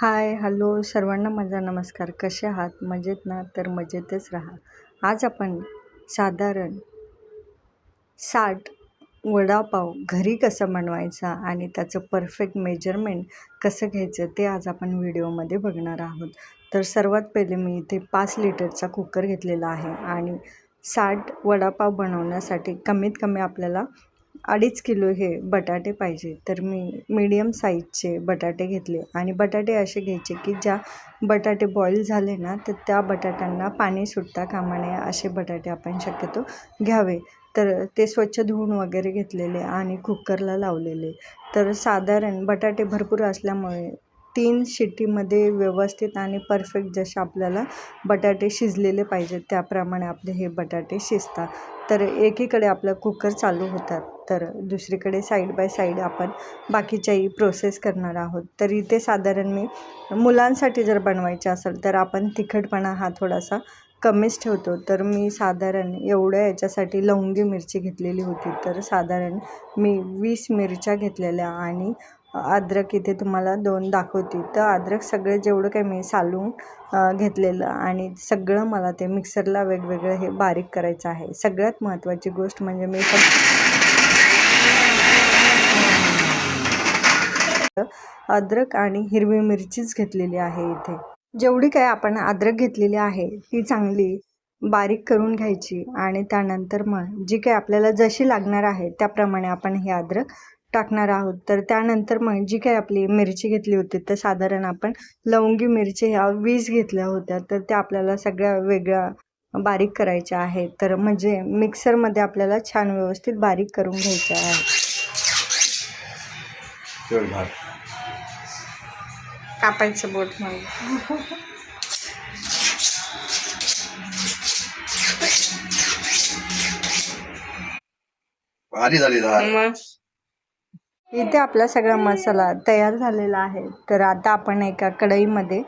हाय, hello सर्वांना माझा नमस्कार. कसे आहात? मजेत ना? तर मजेतच राहा. आज आपण साधारण 60 वडापाव घरी कसं बनवायचा आणि त्याचं परफेक्ट मेजरमेंट कसं घ्यायचं ते आज आपण व्हिडिओमध्ये बघणार आहोत. तर सर्वात पहिले मी इथे 5 लिटरचा कुकर घेतलेला आहे आणि 60 वडापाव बनवण्यासाठी कमीत कमी आपल्याला 2.5 किलो हे बटाटे पाहिजे. तर मी मीडियम साईजचे बटाटे घेतले आणि बटाटे असे घ्यायचे की ज्या बटाटे बॉईल झाले ना तर त्या बटाट्यांना पाणी सुटता कामा नये असे बटाटे आपण शक्यतो घ्यावे. तर ते स्वच्छ धुवून वगैरे घेतलेले आणि कुकरला लावलेले. तर साधारण बटाटे भरपूर असल्यामुळे 3 शिट्टीमध्ये व्यवस्थित आणि परफेक्ट जसे आपल्याला बटाटे शिजलेले पाहिजेत त्याप्रमाणे आपले हे बटाटे शिजतात. तर एकीकडे आपलं कुकर चालू होतात तर दुसरीकडे साईड बाय साईड आपण बाकीच्याही प्रोसेस करणार आहोत. तर इथे साधारण मी मुलांसाठी जर बनवायचे असेल तर आपण तिखटपणा हा थोडासा कमीच ठेवतो. तर मी साधारण एवढ्या याच्यासाठी लवंगी मिरची घेतलेली होती. तर साधारण मी 20 मिरच्या घेतलेल्या आणि अद्रक इथे तुम्हाला 2 दाखवते. तर अद्रक सगळं जेवढं काही मी सालून घेतलेलं आणि सगळं मला ते मिक्सरला वेगवेगळं हे बारीक करायचं आहे. सगळ्यात महत्त्वाची गोष्ट म्हणजे मी अद्रक आणि हिरवी मिरचीच घेतलेली आहे इथे. जेवढी काय आपण अद्रक घेतलेली आहे ती चांगली बारीक करून घ्यायची आणि त्यानंतर मग जी काही आपल्याला जशी लागणार आहे त्याप्रमाणे आपण हे अद्रक टाकणार आहोत. तर त्यानंतर मग जी काही आपली मिरची घेतली होती तर साधारण आपण लवंगी मिरची ह्या 20 घेतल्या होत्या. तर त्या आपल्याला सगळ्या वेगळ्या बारीक करायच्या आहेत. तर म्हणजे मिक्सरमध्ये आपल्याला छान व्यवस्थित बारीक करून घ्यायच्या आहे. कापायचं बोट मध्ये इथे आपला सगळा मसाला तयार झालेला आहे. तर आता आपण एका कढईमध्ये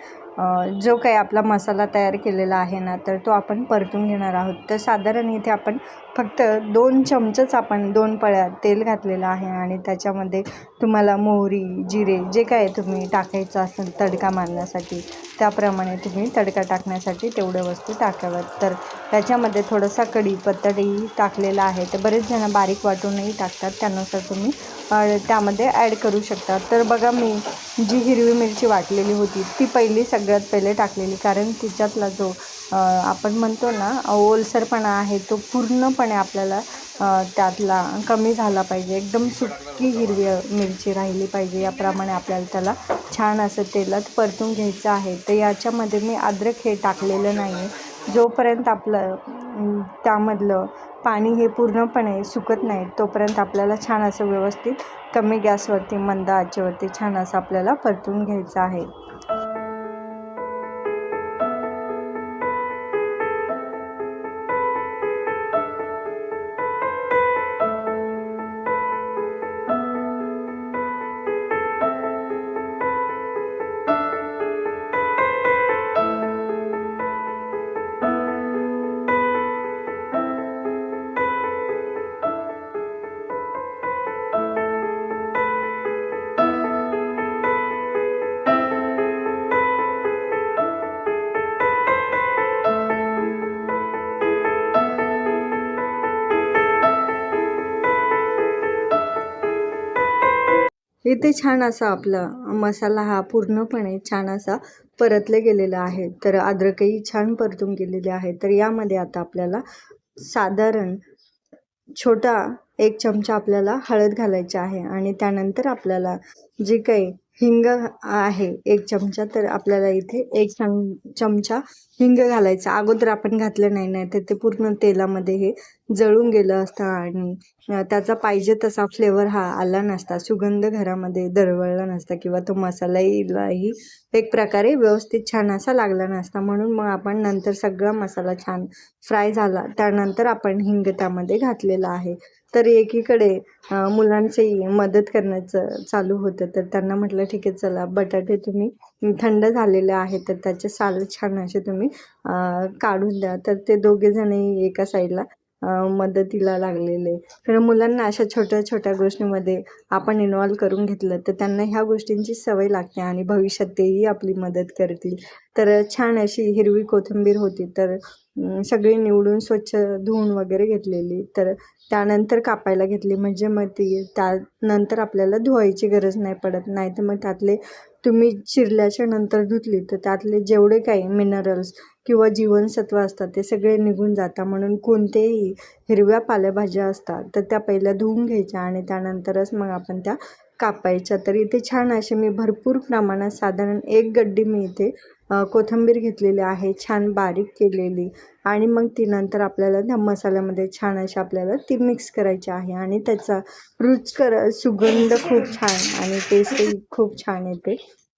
जो काही आपला मसाला तयार केलेला आहे ना तर तो आपण परतून घेणार आहोत. तर साधारण इथे आपण फक्त 2 चमचेच आपण 2 पळ्या तेल घातलेलं आहे आणि त्याच्यामध्ये तुम्हाला मोहरी जिरे जे काय तुम्ही टाकायचं असेल तडका मारण्यासाठी त्याप्रमाणे तुम्ही तडका टाकण्यासाठी तेवढ्या वस्तू टाकाव्यात. तर त्याच्यामध्ये थोडासा कढीपत्ताही टाकलेला आहे. तर बरेच जण बारीक वाटूनही टाकतात, त्यानुसार तुम्ही त्यामध्ये ॲड करू शकता. तर बघा मी जी हिरवी मिरची वाटलेली होती ती सगळ्यात पहिले टाकलेली, कारण तिच्यातला जो आपण म्हणतो ना ओलसरपणा आहे तो पूर्णपणे आपल्याला त्यातला कमी झाला पाहिजे. एकदम सुकी हिरवी मिरची राहिली पाहिजे याप्रमाणे आपल्याला त्याला छान असं तेलात परतून घ्यायचं आहे. तर याच्यामध्ये मी अद्रक हे टाकलेलं नाही आहे. जोपर्यंत आपलं त्यामधलं पाणी हे पूर्णपणे सुकत नाही तोपर्यंत आपल्याला छान असं व्यवस्थित कमी गॅसवरती मंद आचेवरती छान असं आपल्याला परतून घ्यायचं आहे. इथे छान असा आपला मसाला हा पूर्णपणे छान असा परतले गेलेला आहे. तर अद्रकही छान परतून गेलेले आहे. तर यामध्ये आता आपल्याला साधारण छोटा 1 चमचा आपल्याला हळद घालायची आहे आणि त्यानंतर आपल्याला जे काही हिंग आहे 1 चमचा, तर आपल्याला इथे 1 चमचा हिंग घालायचा. अगोदर आपण घातलं नाही तर ते पूर्ण तेलामध्ये हे जळून गेलं असतं आणि त्याचा पाहिजे तसा फ्लेवर हा आला नसता, सुगंध घरामध्ये दरवळला नसता किंवा तो मसालाही एक प्रकारे व्यवस्थित छान असा लागला नसता. म्हणून मग आपण नंतर सगळा मसाला छान फ्राय झाला त्यानंतर आपण हिंग त्यामध्ये घातलेला आहे. तर एकीकडे मुलांचंही मदत करण्याचं चालू होतं. तर त्यांना म्हटलं ठीक आहे चला बटाटे तुम्ही थंड झालेले आहेत तर त्याचे साल छान असे तुम्ही काढून द्या. तर ते दोघेजणही एका साईडला मदतीला लागलेले. तर मुलांना अशा छोट्या छोट्या गोष्टींमध्ये आपण इन्व्हॉल्व करून घेतलं तर त्यांना ह्या गोष्टींची सवय लागते आणि भविष्यात तेही आपली मदत करतील. तर छान अशी हिरवी कोथिंबीर होती, तर सगळी निवडून स्वच्छ धुवून वगैरे घेतलेली. तर त्यानंतर कापायला घेतली, म्हणजे मग ती त्यानंतर आपल्याला धुवायची गरज नाही पडत. नाही तर मग त्यातले तुम्ही चिरल्याच्या नंतर धुतली तर त्यातले जेवढे काही मिनरल्स किंवा जीवनसत्व असतात ते सगळे निघून जातात. म्हणून कोणतेही हिरव्या पालेभाज्या असतात तर त्या पहिल्या धुवून घ्यायच्या आणि त्यानंतरच मग आपण त्या कापायच्या. तर इथे छान असे मी भरपूर प्रमाणात साधारण 1 गड्डी मी इथे कोथिंबीर घेतलेली आहे, छान बारीक केलेली. आणि मग ती नंतर आपल्याला त्या मसाल्यामध्ये छान अशी आपल्याला ती मिक्स करायची आहे आणि त्याचा रुचकर सुगंध खूप छान आणि टेस्टही खूप छान येते.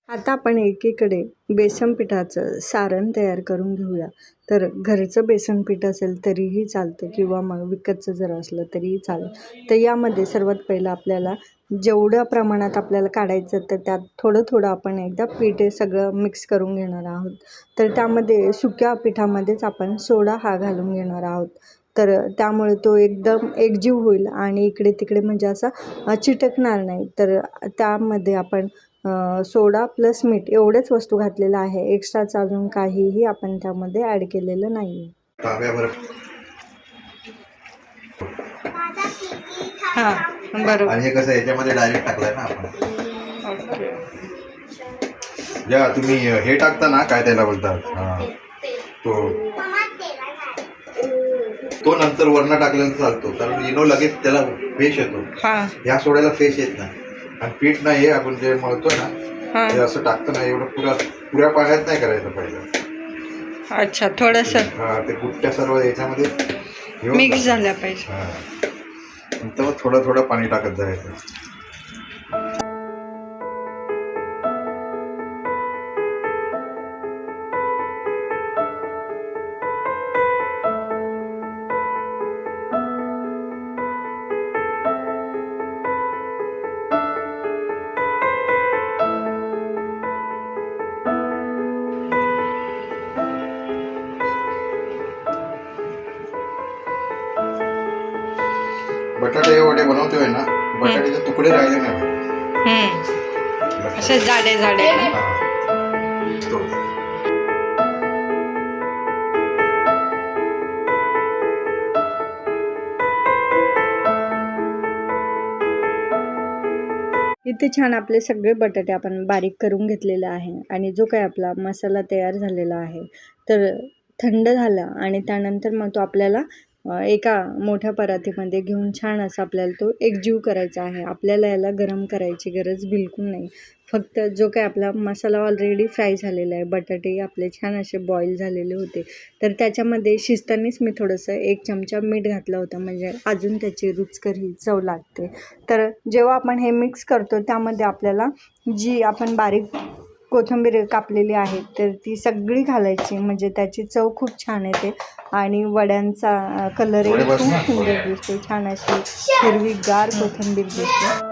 आता आपण एकीकडे बेसन पिठाचं सारण तयार करून घेऊया. तर घरचं बेसन पीठ असेल तरीही चालतं किंवा मग विकतचं जर असलं तरीही चालेल. तर यामध्ये सर्वात पहिलं आपल्याला जेवढ्या प्रमाणात आपल्याला काढायचं तर त्यात थोडं थोडं आपण एकदा पीठ हे सगळं मिक्स करून घेणार आहोत. तर त्यामध्ये सुक्या पिठामध्येच आपण सोडा हा घालून घेणार आहोत. तर त्यामुळे तो एकदम एकजीव होईल आणि इकडे तिकडे म्हणजे असा चिटकणार नाही. तर त्यामध्ये आपण सोडा प्लस मीठ एवढेच वस्तू घातलेलं आहे, एक्स्ट्राचं अजून काहीही आपण त्यामध्ये ॲड केलेलं नाही आहे. हां बरोबर. आणि हे कसं याच्यामध्ये डायरेक्ट टाकलंय ना आपण. ज्या तुम्ही हे टाकता ना, काय त्याला बोलतात, तो नंतर वरनं टाकल्यानंतर चालतो, कारण इनो लगेच त्याला फेस येतो. ह्या सोड्याला फेस येत नाही. आणि पीठ नाही, हे आपण जे मळतो ना ते असं टाकतं ना, एवढं पुऱ्या पाण्यात नाही करायचं पहिलं. अच्छा, थोडंसं ते गुट्ट्या सर्व याच्यामध्ये मिक्स झाल्या पाहिजे. नंतर थोडं थोडं पाणी टाकत जायचं. बटाटे वडे बनवतोय ना, बटाट्याचे तुकडे राहिले नाही असे जाडे जाडे. इथे छान आपले सगळे बटाटे आपण बारीक करून घेतलेले आहे आणि जो काही आपला मसाला तयार झालेला आहे तर थंड झाला आणि त्यानंतर मग तो आपल्याला एका मोठ्या परातीमध्ये घेऊन छान असा आपल्याला तो एकजीव करायचा आहे. आपल्याला याला गरम करायची गरज बिलकुल नाही. फक्त जो काही आपला मसाला ऑलरेडी फ्राय झालेला आहे, बटाटे आपले छान असे बॉईल झालेले होते, तर त्याच्यामध्ये शिजतानीच मी थोडंसं 1 चमचा मीठ घातलं होतं, म्हणजे अजून त्याची रुचकर ही चव लागते. तर जेव्हा आपण हे मिक्स करतो त्यामध्ये आपल्याला जी आपण बारीक कोथिंबीर कापलेली आहे तर ती सगळी घालायची, म्हणजे त्याची चव खूप छान येते आणि वड्यांचा कलरही खूप सुंदर दिसते. छान अशी हिरवीगार कोथिंबीर दिसते.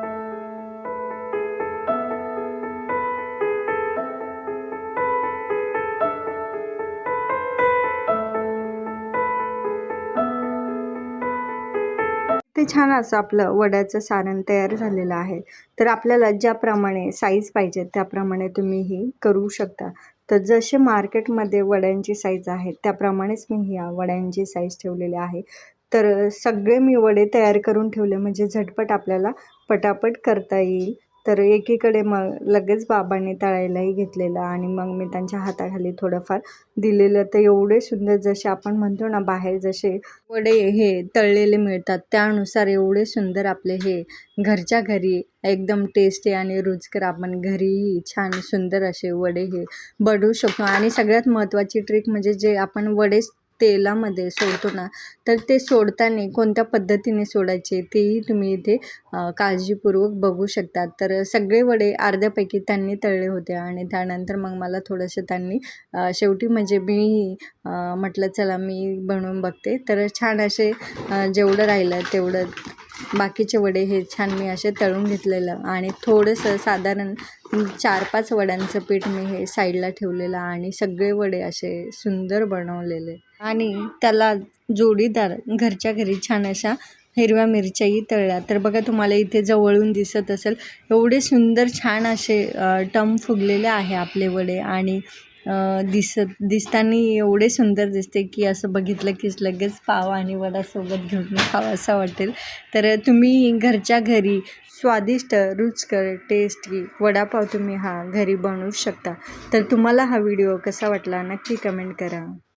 ते छान असं आपलं वड्याचं सारण तयार झालेलं आहे. तर आपल्याला ज्याप्रमाणे साईज पाहिजे त्याप्रमाणे तुम्ही ही करू शकता. तर जसे मार्केटमध्ये वड्यांची साईज आहे त्याप्रमाणेच मी ह्या वड्यांची साईज ठेवलेली आहे. तर सगळे मी वडे तयार करून ठेवले, म्हणजे झटपट आपल्याला पटापट करता येईल. तर एकीकडे मग लगेच बाबांनी तळायलाही घेतलेलं आणि मग मी त्यांच्या हाताखाली थोडंफार दिलेलं. तर एवढे सुंदर, जसे आपण म्हणतो ना बाहेर जसे वडे हे तळलेले मिळतात त्यानुसार एवढे सुंदर आपले हे घरच्या घरी एकदम टेस्टी आणि रुचकर आपण घरीही छान सुंदर असे वडे हे बनवू शकतो. आणि सगळ्यात महत्त्वाची ट्रिक म्हणजे जे आपण वडे तेलामध्ये सोडतो ना, तर ते सोडताना कोणत्या पद्धतीने सोडायचे तेही तुम्ही इथे काळजीपूर्वक बघू शकता. तर सगळे वडे अर्ध्यापैकी त्यांनी तळले होते आणि त्यानंतर मग मला थोडंसं त्यांनी शेवटी म्हणजे मी म्हटलं चला मी बनवून बघते. तर छान असे जेवढं राहिलं तेवढं बाकीचे वडे हे छान मी असे तळून घेतलेलं आणि थोडंसं साधारण 4-5 वड्यांचं पीठ मी हे साईडला ठेवलेलं आणि सगळे वडे असे सुंदर बनवलेले आणि त्याला जोडीदार घरच्या घरी छान अशा हिरव्या मिरच्याही तळल्या. तर बघा तुम्हाला इथे जवळून दिसत असेल एवढे सुंदर छान असे टम फुगलेले आहे आपले वडे आणि दिसताना एवढे सुंदर दिसते की असं बघितलं की लगेच पाव आणि वडासोबत घेऊन खावं असं वाटेल. तर तुम्ही घरच्या घरी स्वादिष्ट रुचकर टेस्टी वडापाव तुम्ही हा घरी बनवू शकता. तर तुम्हाला हा व्हिडिओ कसा वाटला नक्की कमेंट करा.